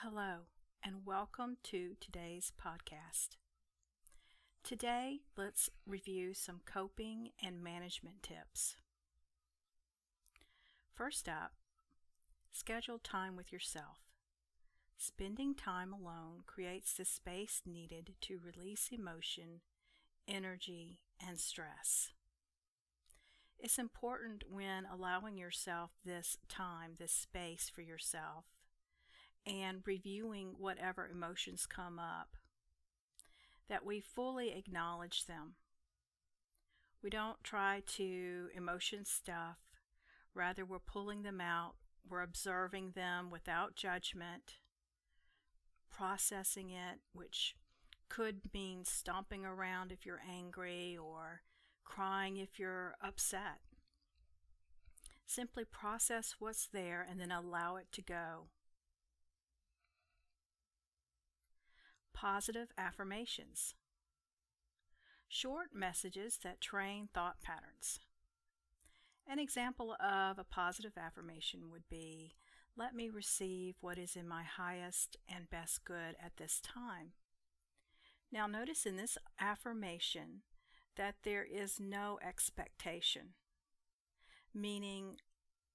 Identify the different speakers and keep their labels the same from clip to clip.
Speaker 1: Hello, and welcome to today's podcast. Today, let's review some coping and management tips. First up, schedule time with yourself. Spending time alone creates the space needed to release emotion, energy, and stress. It's important when allowing yourself this time, this space for yourself, and reviewing whatever emotions come up, that we fully acknowledge them. We don't try to emotion stuff, rather we're pulling them out, we're observing them without judgment, processing it, which could mean stomping around if you're angry or crying if you're upset. Simply process what's there and then allow it to go. Positive affirmations. Short messages that train thought patterns. An example of a positive affirmation would be, "Let me receive what is in my highest and best good at this time." Now notice in this affirmation that there is no expectation, meaning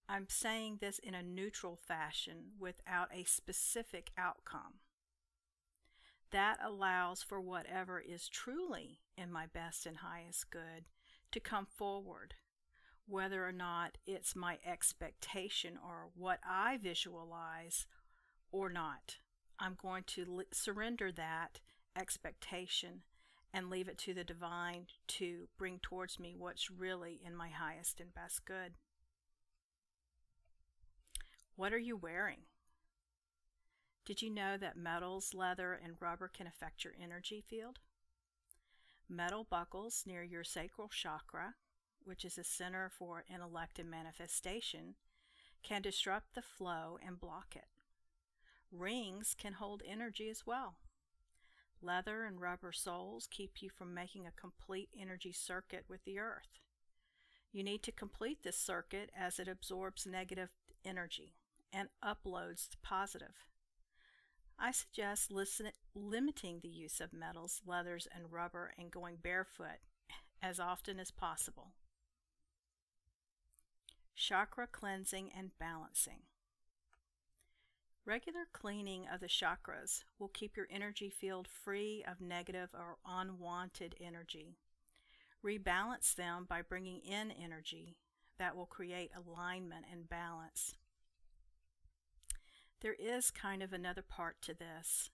Speaker 1: I'm saying this in a neutral fashion without a specific outcome. That allows for whatever is truly in my best and highest good to come forward, whether or not it's my expectation or what I visualize or not. I'm going to surrender that expectation and leave it to the divine to bring towards me what's really in my highest and best good. What are you wearing? Did you know that metals, leather, and rubber can affect your energy field? Metal buckles near your sacral chakra, which is a center for intellect and manifestation, can disrupt the flow and block it. Rings can hold energy as well. Leather and rubber soles keep you from making a complete energy circuit with the earth. You need to complete this circuit as it absorbs negative energy and uploads the positive. I suggest limiting the use of metals, leathers, and rubber and going barefoot as often as possible. Chakra cleansing and balancing. Regular cleaning of the chakras will keep your energy field free of negative or unwanted energy. Rebalance them by bringing in energy that will create alignment and balance. There is kind of another part to this.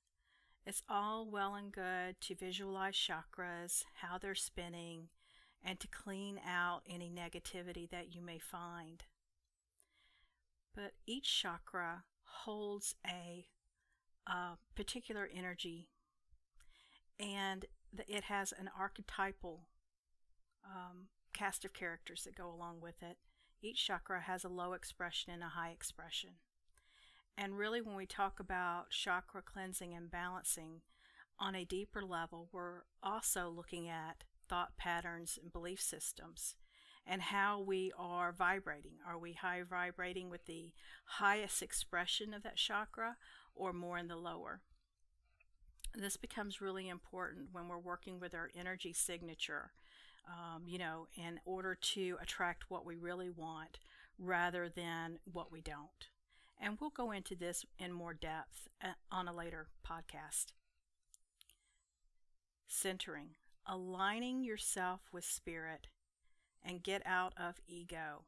Speaker 1: It's all well and good to visualize chakras, how they're spinning, and to clean out any negativity that you may find. But each chakra holds a particular energy, and it has an archetypal cast of characters that go along with it. Each chakra has a low expression and a high expression. And really, when we talk about chakra cleansing and balancing on a deeper level, we're also looking at thought patterns and belief systems and how we are vibrating. Are we high vibrating with the highest expression of that chakra or more in the lower? This becomes really important when we're working with our energy signature, in order to attract what we really want rather than what we don't. And we'll go into this in more depth on a later podcast. Centering, aligning yourself with spirit and get out of ego.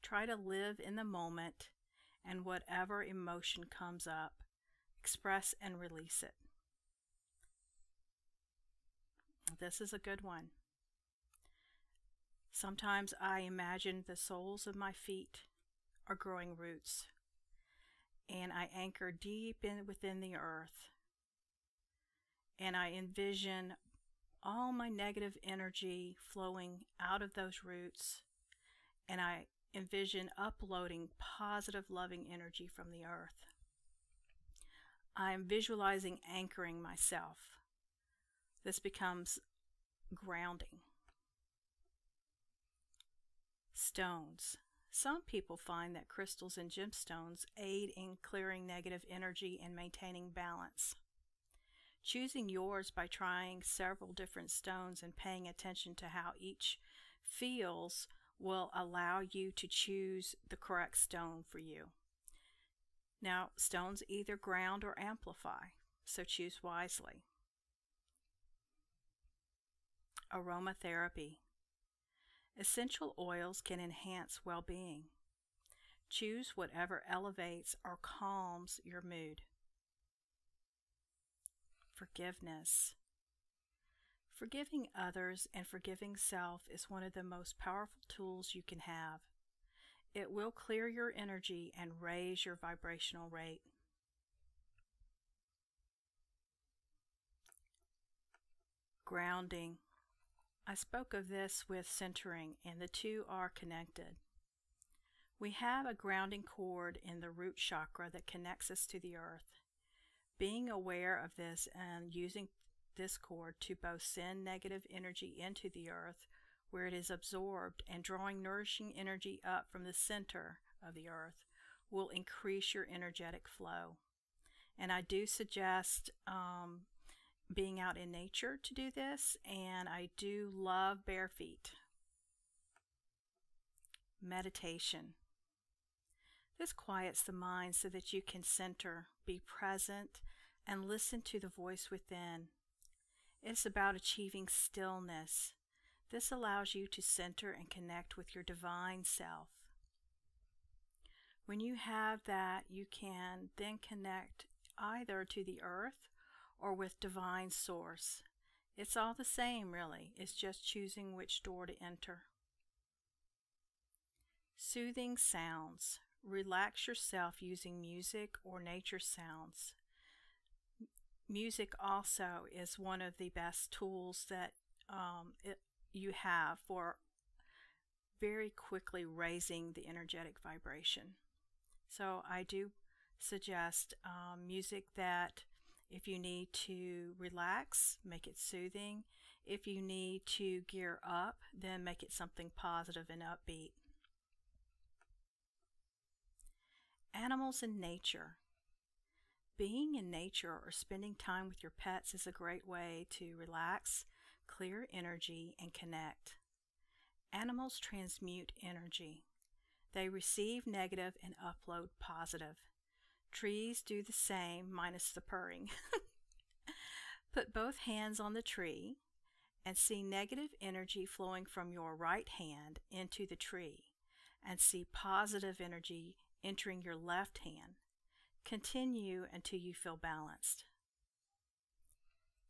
Speaker 1: Try to live in the moment, and whatever emotion comes up, express and release it. This is a good one. Sometimes I imagine the soles of my feet are growing roots, and I anchor deep within the earth, and I envision all my negative energy flowing out of those roots, and I envision uploading positive loving energy from the earth. I am visualizing anchoring myself. This becomes grounding. Stones. Some people find that crystals and gemstones aid in clearing negative energy and maintaining balance. Choosing yours by trying several different stones and paying attention to how each feels will allow you to choose the correct stone for you. Now, stones either ground or amplify, so choose wisely. Aromatherapy. Essential oils can enhance well-being. Choose whatever elevates or calms your mood. Forgiveness. Forgiving others and forgiving self is one of the most powerful tools you can have. It will clear your energy and raise your vibrational rate. Grounding. I spoke of this with centering, and the two are connected. We have a grounding cord in the root chakra that connects us to the earth. Being aware of this and using this cord to both send negative energy into the earth where it is absorbed and drawing nourishing energy up from the center of the earth will increase your energetic flow. And I do suggest being out in nature to do this, and I do love bare feet. Meditation. This quiets the mind so that you can center, be present, and listen to the voice within. It's about achieving stillness. This allows you to center and connect with your divine self. When you have that, you can then connect either to the earth or with divine source. It's all the same, really. It's just choosing which door to enter. Soothing sounds. Relax yourself using music or nature sounds. Music also is one of the best tools that you have for very quickly raising the energetic vibration. So I do suggest music that if you need to relax, make it soothing. If you need to gear up, then make it something positive and upbeat. Animals in nature. Being in nature or spending time with your pets is a great way to relax, clear energy, and connect. Animals transmute energy. They receive negative and upload positive. Trees do the same, minus the purring. Put both hands on the tree and see negative energy flowing from your right hand into the tree, and see positive energy entering your left hand. Continue until you feel balanced.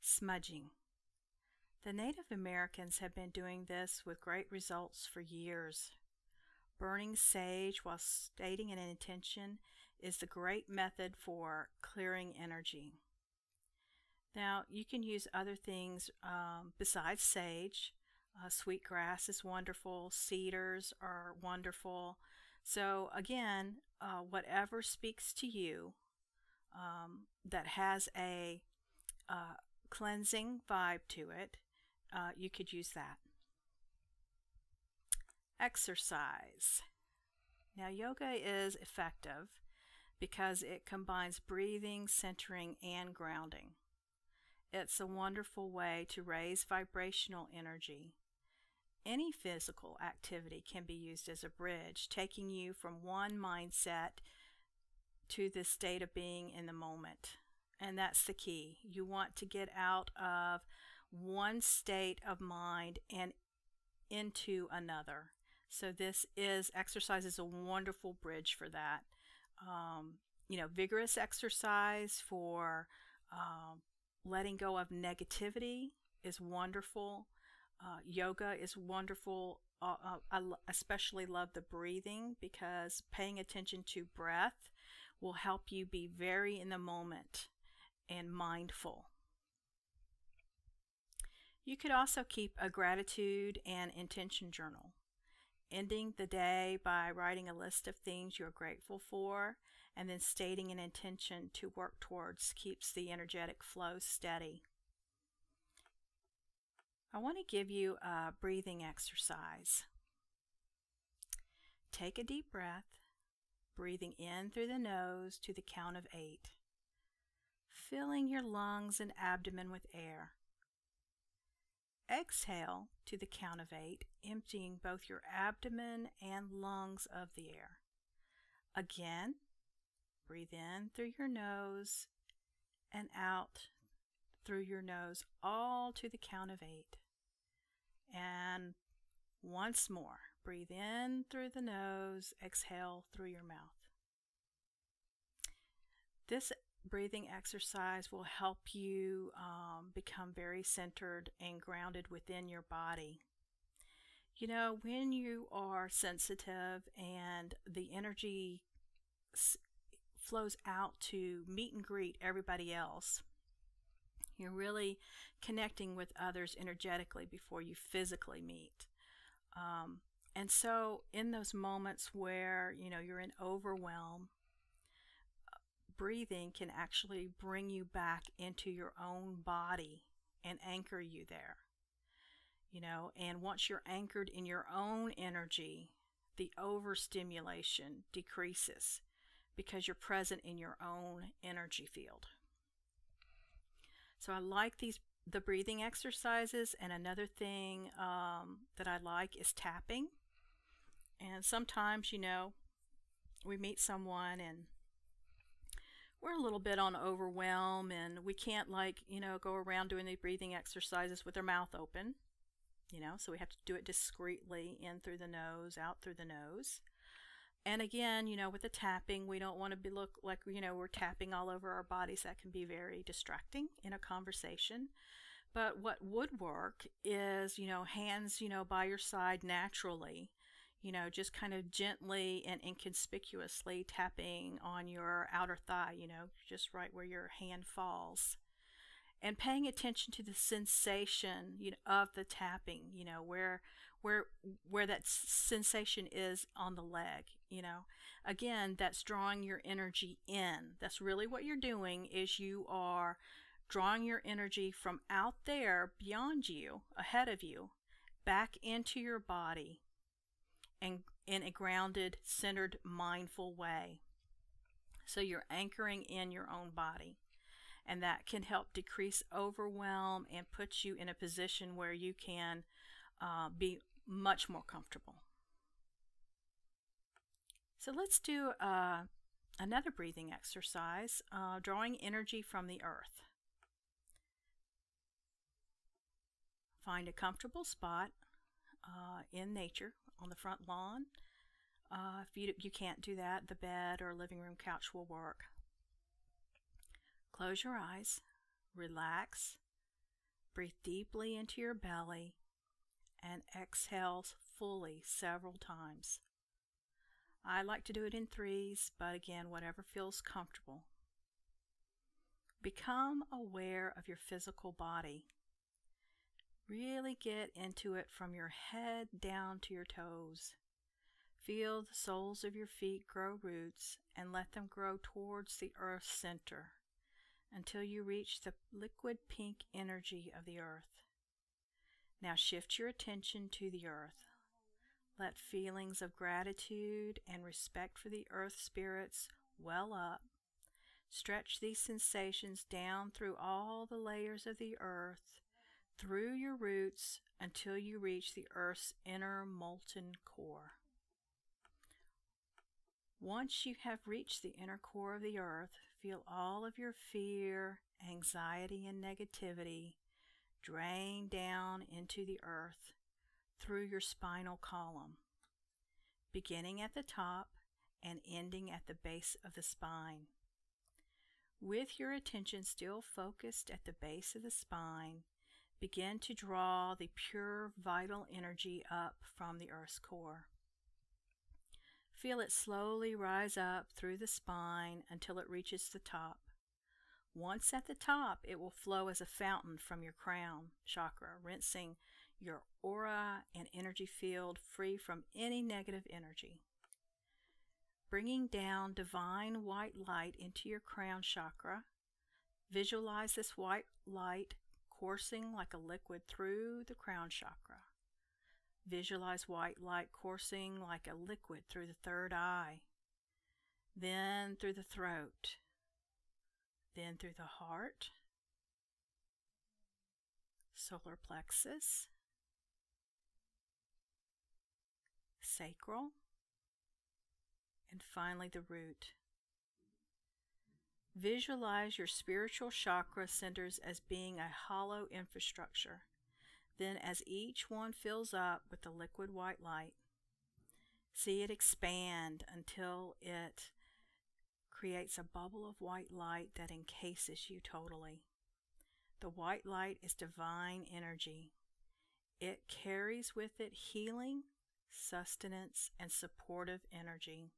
Speaker 1: Smudging. The Native Americans have been doing this with great results for years. Burning sage while stating an intention is the great method for clearing energy. Now, you can use other things besides sage. Sweetgrass is wonderful. Cedars are wonderful. So again, whatever speaks to you that has a cleansing vibe to it, you could use that. Exercise. Now, yoga is effective because it combines breathing, centering, and grounding. It's a wonderful way to raise vibrational energy. Any physical activity can be used as a bridge, taking you from one mindset to the state of being in the moment. And that's the key. You want to get out of one state of mind and into another. So exercise is a wonderful bridge for that. Vigorous exercise for letting go of negativity is wonderful. Yoga is wonderful. I especially love the breathing because paying attention to breath will help you be very in the moment and mindful. You could also keep a gratitude and intention journal, ending the day by writing a list of things you're grateful for and then stating an intention to work towards keeps the energetic flow steady. I want to give you a breathing exercise. Take a deep breath, breathing in through the nose to the count of 8, filling your lungs and abdomen with air. Exhale to the count of 8, emptying both your abdomen and lungs of the air. Again, breathe in through your nose and out through your nose, all to the count of 8. And once more, breathe in through the nose, exhale through your mouth. This breathing exercise will help you become very centered and grounded within your body. You know, when you are sensitive and the energy flows out to meet and greet everybody else, you're really connecting with others energetically before you physically meet. And so in those moments where, you know, you're in overwhelm, breathing can actually bring you back into your own body and anchor you there. You know, and once you're anchored in your own energy, the overstimulation decreases because you're present in your own energy field. So I like the breathing exercises, and another thing that I like is tapping. And sometimes, you know, we meet someone and we're a little bit on overwhelm and we can't, like, you know, go around doing the breathing exercises with our mouth open, you know, so we have to do it discreetly, in through the nose, out through the nose. And again, you know, with the tapping, we don't want to look like, you know, we're tapping all over our bodies. That can be very distracting in a conversation. But what would work is, you know, hands, you know, by your side naturally, you know, just kind of gently and inconspicuously tapping on your outer thigh, you know, just right where your hand falls. And paying attention to the sensation, you know, of the tapping, you know, where that sensation is on the leg, you know. Again, that's drawing your energy in. That's really what you're doing, is you are drawing your energy from out there, beyond you, ahead of you, back into your body, and in a grounded, centered, mindful way. So you're anchoring in your own body. And that can help decrease overwhelm and put you in a position where you can be much more comfortable. So let's do another breathing exercise, drawing energy from the earth. Find a comfortable spot in nature, on the front lawn. If you can't do that, the bed or living room couch will work. Close your eyes, relax, breathe deeply into your belly, and exhale fully several times. I like to do it in 3s, but again, whatever feels comfortable. Become aware of your physical body. Really get into it from your head down to your toes. Feel the soles of your feet grow roots and let them grow towards the earth's center until you reach the liquid pink energy of the earth. Now shift your attention to the earth. Let feelings of gratitude and respect for the earth spirits well up. Stretch these sensations down through all the layers of the earth, through your roots, until you reach the earth's inner molten core. Once you have reached the inner core of the earth, feel all of your fear, anxiety, and negativity drain down into the earth through your spinal column, beginning at the top and ending at the base of the spine. With your attention still focused at the base of the spine, begin to draw the pure vital energy up from the earth's core. Feel it slowly rise up through the spine until it reaches the top. Once at the top, it will flow as a fountain from your crown chakra, rinsing your aura and energy field free from any negative energy. Bringing down divine white light into your crown chakra, visualize this white light coursing like a liquid through the crown chakra. Visualize white light coursing like a liquid through the third eye, then through the throat, then through the heart, solar plexus, sacral, and finally the root. Visualize your spiritual chakra centers as being a hollow infrastructure. Then as each one fills up with the liquid white light, see it expand until it creates a bubble of white light that encases you totally. The white light is divine energy. It carries with it healing, sustenance, and supportive energy.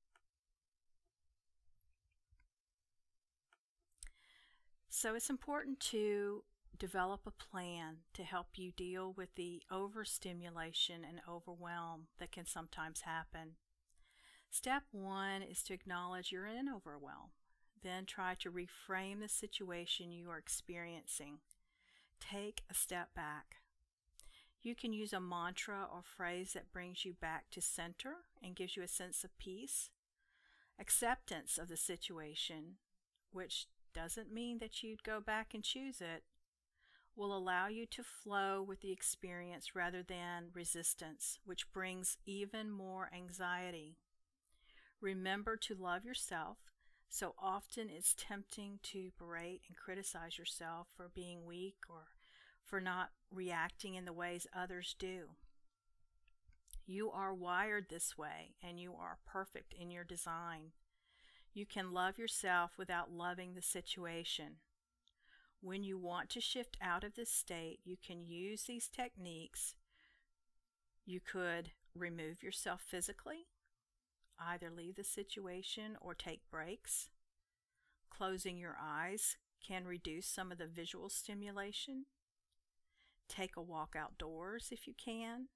Speaker 1: So it's important to develop a plan to help you deal with the overstimulation and overwhelm that can sometimes happen. Step 1 is to acknowledge you're in overwhelm. Then try to reframe the situation you are experiencing. Take a step back. You can use a mantra or phrase that brings you back to center and gives you a sense of peace. Acceptance of the situation, which doesn't mean that you'd go back and choose it, will allow you to flow with the experience rather than resistance, which brings even more anxiety. Remember to love yourself. So often it's tempting to berate and criticize yourself for being weak or for not reacting in the ways others do. You are wired this way, and you are perfect in your design. You can love yourself without loving the situation. When you want to shift out of this state, you can use these techniques. You could remove yourself physically, either leave the situation or take breaks. Closing your eyes can reduce some of the visual stimulation. Take a walk outdoors if you can,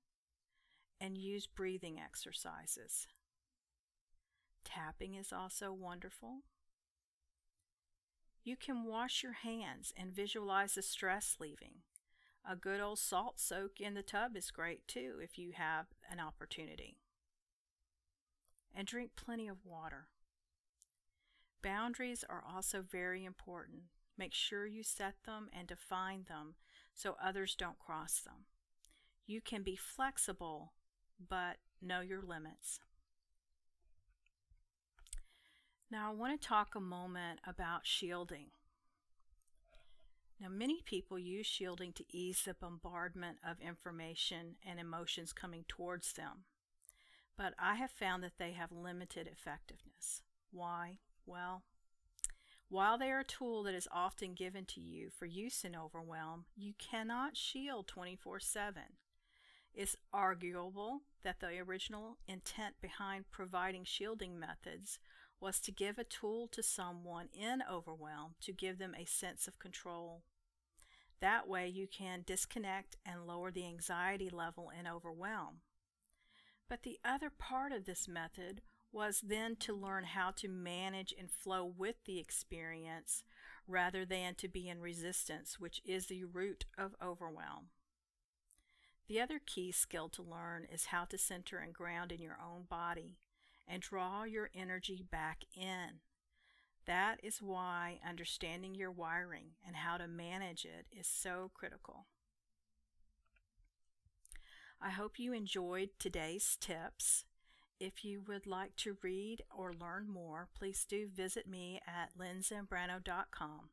Speaker 1: and use breathing exercises. Tapping is also wonderful. You can wash your hands and visualize the stress leaving. A good old salt soak in the tub is great too if you have an opportunity. And drink plenty of water. Boundaries are also very important. Make sure you set them and define them so others don't cross them. You can be flexible, but know your limits. Now I want to talk a moment about shielding. Now many people use shielding to ease the bombardment of information and emotions coming towards them. But I have found that they have limited effectiveness. Why? Well, while they are a tool that is often given to you for use in overwhelm, you cannot shield 24/7. It's arguable that the original intent behind providing shielding methods was to give a tool to someone in overwhelm to give them a sense of control. That way you can disconnect and lower the anxiety level in overwhelm. But the other part of this method was then to learn how to manage and flow with the experience rather than to be in resistance, which is the root of overwhelm. The other key skill to learn is how to center and ground in your own body and draw your energy back in. That is why understanding your wiring and how to manage it is so critical. I hope you enjoyed today's tips. If you would like to read or learn more, please do visit me at lynzambrano.com.